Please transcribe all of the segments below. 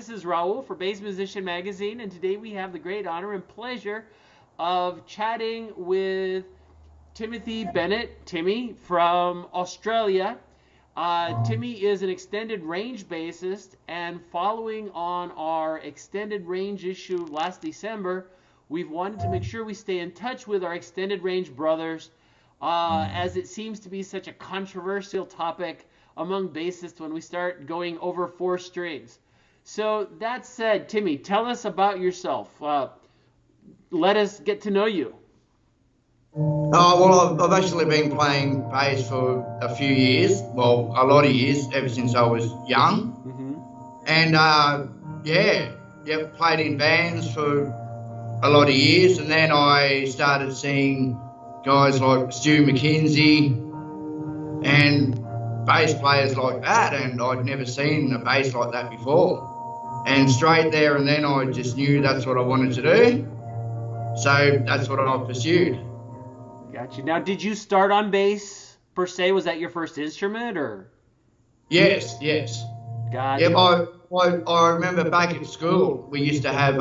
this is Raul for Bass Musician Magazine, and today we have the great honor and pleasure of chatting with Timothy Bennett, Timmy, from Australia. Timmy is an extended range bassist, and following on our extended range issue last December, we've wanted to make sure we stay in touch with our extended range brothers, as it seems to be such a controversial topic among bassists when we start going over 4 strings. So that said, Timmy, tell us about yourself. Let us get to know you. Well, I've actually been playing bass for a few years, well, a lot of years, ever since I was young. And played in bands for a lot of years, and then I started seeing guys like Stu McKenzie and bass players like that, and I'd never seen a bass like that before. And straight there and then I just knew that's what I wanted to do, so that's what I pursued. Gotcha. Now, did you start on bass per se? Was that your first instrument, or? Yes. Gotcha. Yep, I remember back at school we used to have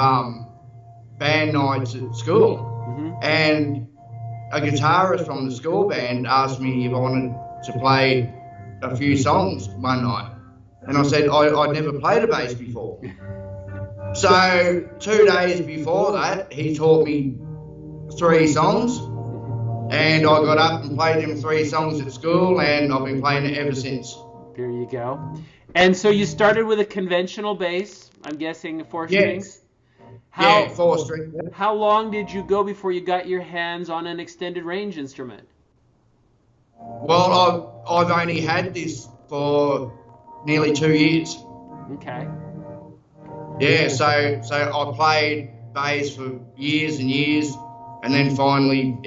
band nights at school, and a guitarist from the school band asked me if I wanted to play a few songs one night, and I said I'd never played a bass before. So 2 days before that, he taught me 3 songs, and I got up and played them 3 songs at school, and I've been playing it ever since. There you go. And so you started with a conventional bass, I'm guessing 4 strings? Yeah, 4 strings. How long did you go before you got your hands on an extended range instrument? Well, I've only had this for nearly 2 years. Okay. Yeah, so I played bass for years and years, and then finally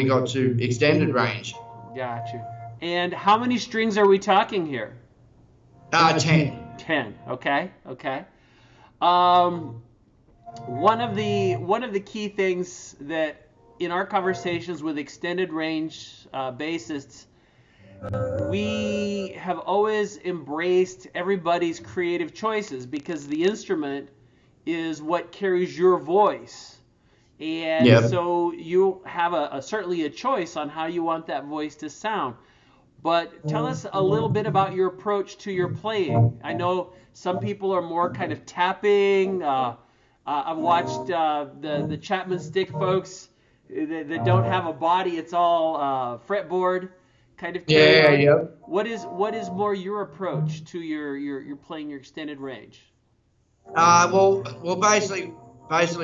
got to extended range. Gotcha. And how many strings are we talking here? 10. 10. Okay. One of the key things that in our conversations with extended range bassists, we have always embraced everybody's creative choices, because the instrument is what carries your voice. And so you have certainly a choice on how you want that voice to sound. But tell us a little bit about your approach to your playing. I know some people are more kind of tapping. I've watched the Chapman stick folks that don't have a body. It's all fretboard kind of carry on. What is more your approach to your playing your extended range? Well, basically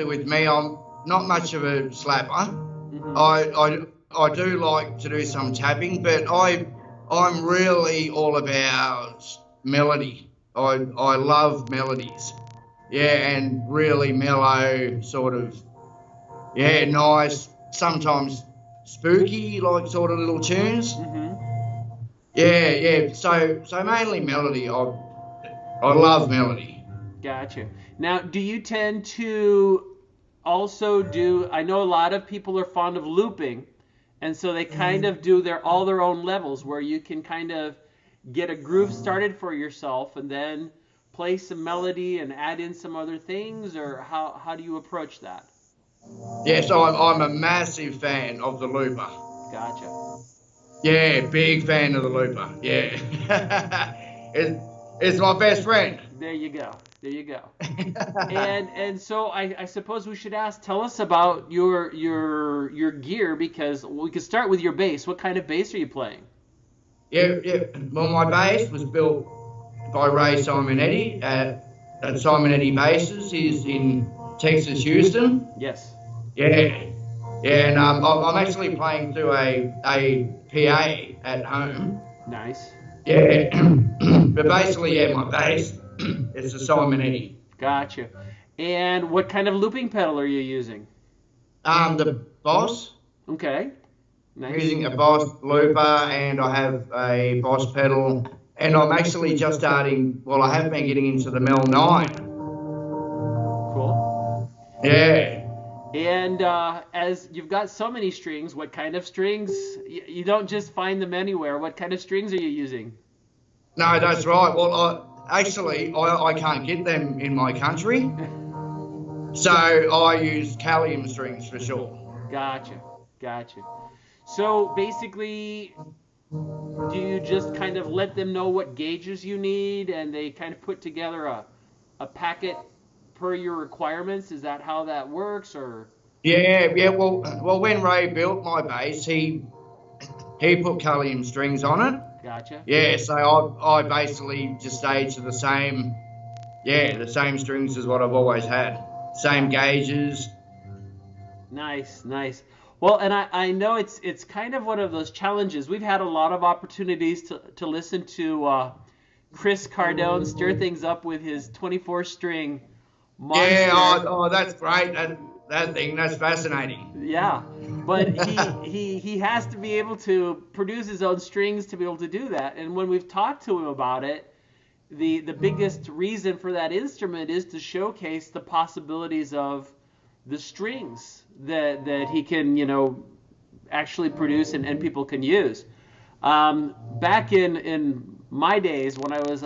with me, I'm not much of a slapper. I do like to do some tapping, but I'm really all about melody. I love melodies. Yeah, and really mellow, sort of, nice, sometimes spooky, like sort of little tunes. Yeah. So mainly melody. I love melody. Gotcha. Now, do you tend to also do? I know a lot of people are fond of looping, and so they kind of do all their own levels, where you can kind of get a groove started for yourself and then play some melody and add in some other things, or how do you approach that? Yes, I'm a massive fan of the looper. Gotcha. Yeah, big fan of the looper. Yeah. It's my best friend. There you go. And so I suppose we should tell us about your gear, because we could start with your bass. What kind of bass are you playing? Yeah. Well, my bass was built by Ray Simonetti at Simonetti Basses. He's in Texas, Houston. Yes. Yeah, and I'm actually playing through a PA at home. Nice. Yeah, but basically, my bass is a Simonetti. Gotcha. And what kind of looping pedal are you using? The Boss. Okay. Nice. Using a Boss looper, and I have a Boss pedal, and I'm actually just starting. Well, I have been getting into the Mel 9. Cool. Yeah. And as you've got so many strings, what kind of strings? You don't just find them anywhere. What kind of strings are you using? No, that's right. Well, actually, I can't get them in my country, so I use Callium strings for sure. Gotcha. So basically, do you just kind of let them know what gauges you need, and they kind of put together a packet per your requirements? Is that how that works, or? Yeah. Well, when Ray built my bass, he put Callium strings on it. Gotcha. Yeah, so I basically just stayed to the same strings as what I've always had, same gauges. Nice. Well, and I know it's kind of one of those challenges. We've had a lot of opportunities to listen to Chris Cardone stir things up with his 24-string monster. Yeah, that's great. That's fascinating. Yeah, but he has to be able to produce his own strings to be able to do that. And when we've talked to him about it, the biggest reason for that instrument is to showcase the possibilities of the strings that he can, actually produce and people can use. Back in my days when I was,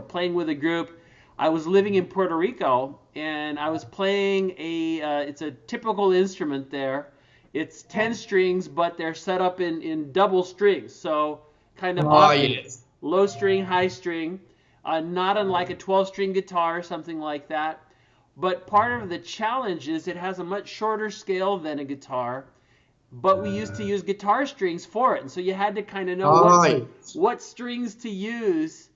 playing with a group, I was living in Puerto Rico and I was playing it's a typical instrument there. It's 10 strings, but they're set up in double strings. So kind of low string, high string, not unlike a 12-string guitar or something like that. But part of the challenge is it has a much shorter scale than a guitar, but we used to use guitar strings for it. And so you had to kind of know what strings to use,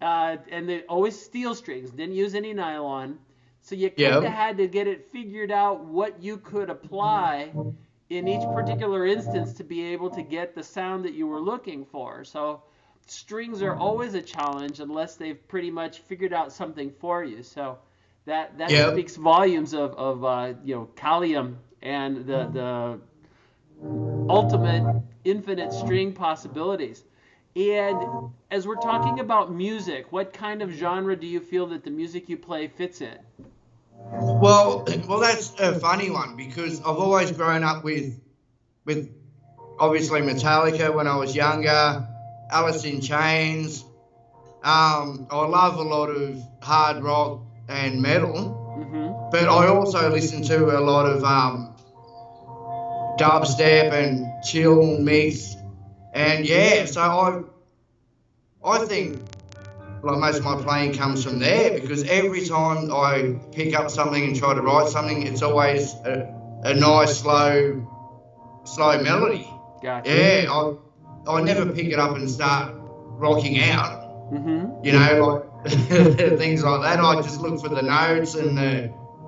and they always steel strings, didn't use any nylon. So you kind of had to get it figured out what you could apply in each particular instance to be able to get the sound that you were looking for. So strings are always a challenge unless they've pretty much figured out something for you. So that speaks volumes of Callium and the ultimate infinite string possibilities. And as we're talking about music, what kind of genre do you feel that the music you play fits in? Well, that's a funny one because I've always grown up with obviously Metallica when I was younger, Alice in Chains. I love a lot of hard rock and metal, but I also listen to a lot of dubstep and chill mix, and so I think like most of my playing comes from there because every time I pick up something and try to write something, it's always a nice slow melody. Gotcha. Yeah, I never pick it up and start rocking out. Like things like that. I just look for the notes and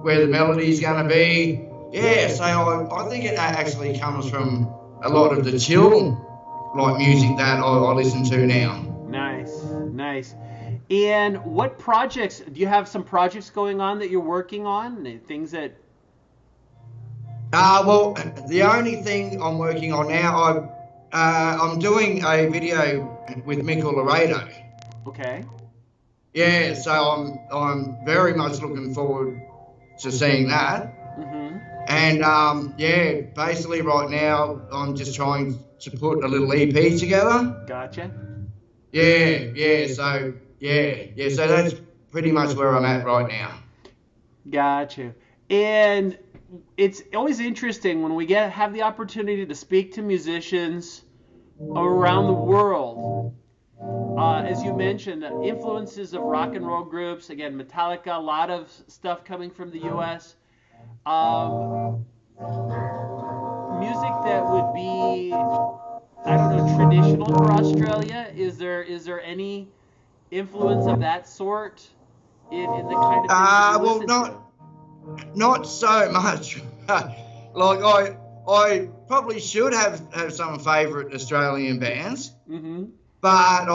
where the melody's going to be. Yeah, so I think it actually comes from a lot of the chill like music that I listen to now. Nice. And what projects, do you have some projects going on that you're working on? Things that... Well, the only thing I'm working on now, I'm doing a video with Michael Laredo. Okay. Yeah, so I'm very much looking forward to seeing that. And basically right now I'm just trying to put a little EP together. Gotcha. So that's pretty much where I'm at right now. Gotcha. And it's always interesting when we have the opportunity to speak to musicians around the world. As you mentioned, influences of rock and roll groups, again, Metallica, a lot of stuff coming from the U.S. Music that would be, I don't know, traditional for Australia. Is there any influence of that sort in the kind of music you listen to? Not so much. Like I probably should have some favourite Australian bands, but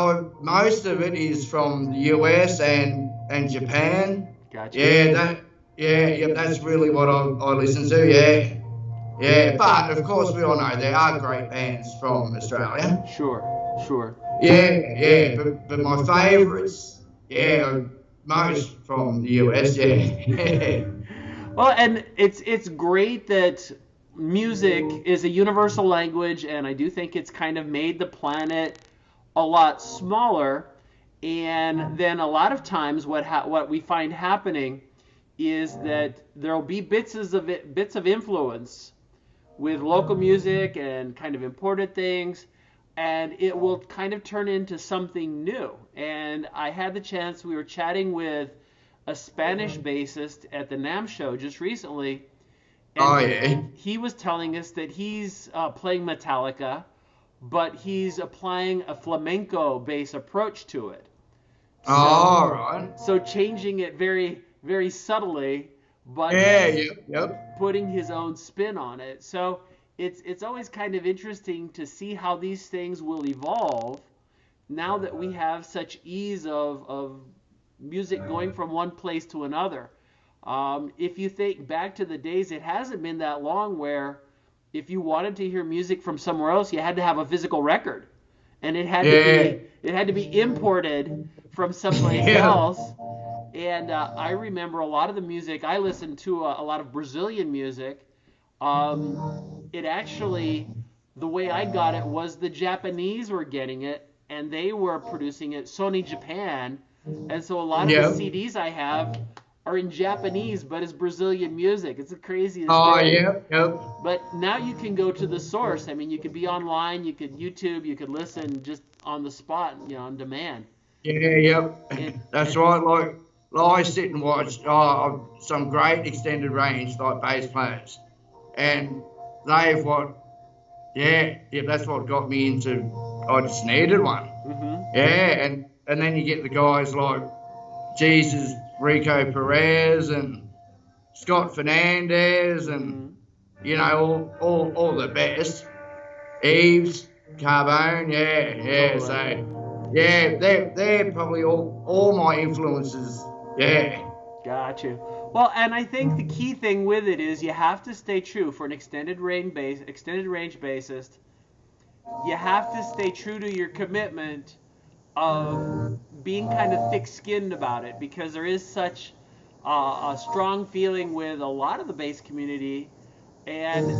most of it is from the US and Japan. Gotcha. That's really what I listen to. Yeah. But of course we all know there are great bands from Australia. Sure. Yeah. But my favourites, are most from the US. Yeah. Well, and it's great that music is a universal language, and I do think it's kind of made the planet a lot smaller. And then a lot of times what we find happening is that there'll be bits of influence with local music and kind of imported things, and it will kind of turn into something new. And I had the chance, we were chatting with a Spanish bassist at the NAMM show just recently, and Oh, yeah. he was telling us that he's playing Metallica, but he's applying a flamenco bass approach to it. Oh, all right. So changing it very, very subtly, but Yeah, yep. putting his own spin on it. So it's always kind of interesting to see how these things will evolve now that we have such ease of music going from one place to another. If you think back to the days, it hasn't been that long where if you wanted to hear music from somewhere else, you had to have a physical record, and it had to be imported from someplace Yeah. else. And I remember a lot of the music I listened to, a lot of Brazilian music. It actually, the way I got it was the Japanese were getting it, and they were producing it, Sony Japan. And so a lot of Yep. the CDs I have are in Japanese, but it's Brazilian music. It's the craziest Oh, thing. yep. But now you can go to the source. I mean, you could be online, you could YouTube, you could listen just on the spot, on demand. Yeah, yep. And, That's right. Like I sit and watch some great extended range like bass players, and they've that's what got me into. I just needed one. hmm Yeah, and then you get the guys like Jesus, Rico Perez, and Scott Fernandez, and all the best. Eves, Carbone, yeah. So yeah, they're probably all my influences. Yeah. Got you. Well, and I think the key thing with it is you have to stay true for an extended range bassist. You have to stay true to your commitment of being kind of thick-skinned about it, because there is such a strong feeling with a lot of the bass community, and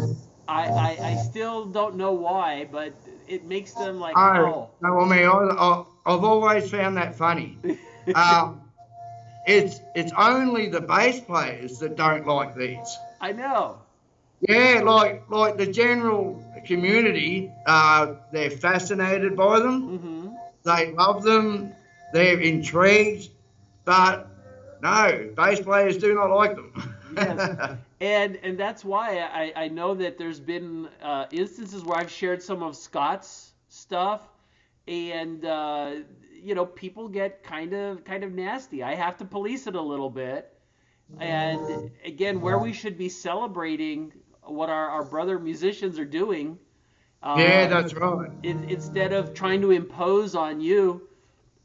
I still don't know why, but it makes them like, Oh, no, I mean, I've always found that funny. Um, it's only the bass players that don't like these. I know. Yeah, like the general community, they're fascinated by them. hmm They love them. They're intrigued, but no, bass players do not like them. Yes. And that's why I know that there's been instances where I've shared some of Scott's stuff, and people get kind of nasty. I have to police it a little bit. And again, where we should be celebrating what our brother musicians are doing, Yeah, that's right. instead of trying to impose on you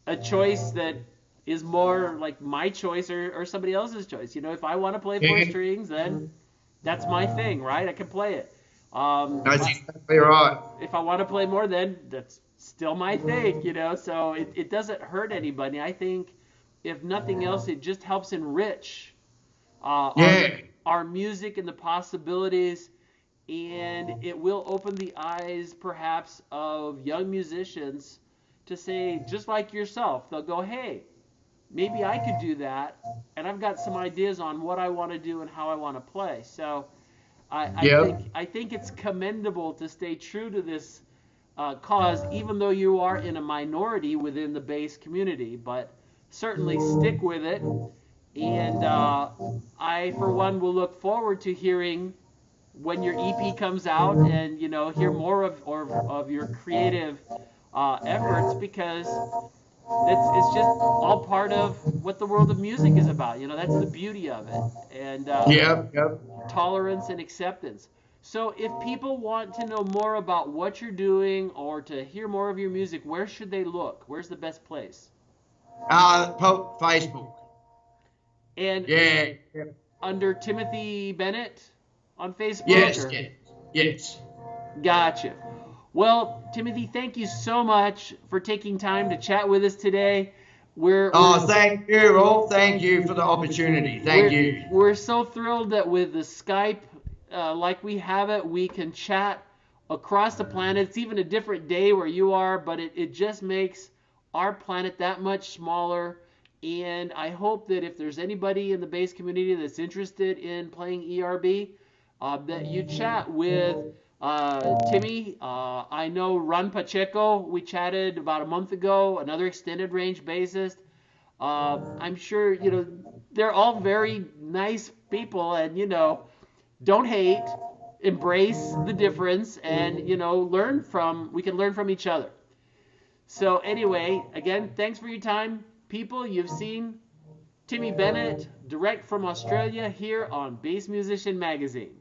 a choice that is more like my choice or somebody else's choice. If I want to play four Yeah. strings, then that's my thing, right? I can play it. That's exactly right. If I want to play more, then that's still my thing, So it doesn't hurt anybody. I think, if nothing else, it just helps enrich Yeah. our music and the possibilities, and it will open the eyes, perhaps, of young musicians to say, just like yourself, they'll go, hey, maybe I could do that, and I've got some ideas on what I want to do and how I want to play. So Yep. I think it's commendable to stay true to this cause, even though you are in a minority within the bass community. But certainly stick with it, and I, for one, will look forward to hearing when your EP comes out, and hear more of your creative efforts, because it's just all part of what the world of music is about. That's the beauty of it, and Yep. tolerance and acceptance. So if people want to know more about what you're doing or to hear more of your music, where should they look? Where's the best place? Facebook. And Yeah. under Timothy Bennett on Facebook? Yes. or- Yes. Gotcha. Well, Timothy, thank you so much for taking time to chat with us today. We're Thank you, Raul. Thank you for the opportunity. Thank you. We're so thrilled that with the Skype, like we have it, we can chat across the planet. It's even a different day where you are, but it just makes our planet that much smaller. And I hope that if there's anybody in the bass community that's interested in playing ERB, that you chat with Timmy. I know Ron Pacheco, we chatted about a month ago, another extended range bassist. I'm sure, they're all very nice people, and, don't hate, embrace the difference, and, we can learn from each other. So anyway, again, thanks for your time. People, you've seen Timmy Bennett, direct from Australia, here on Bass Musician Magazine.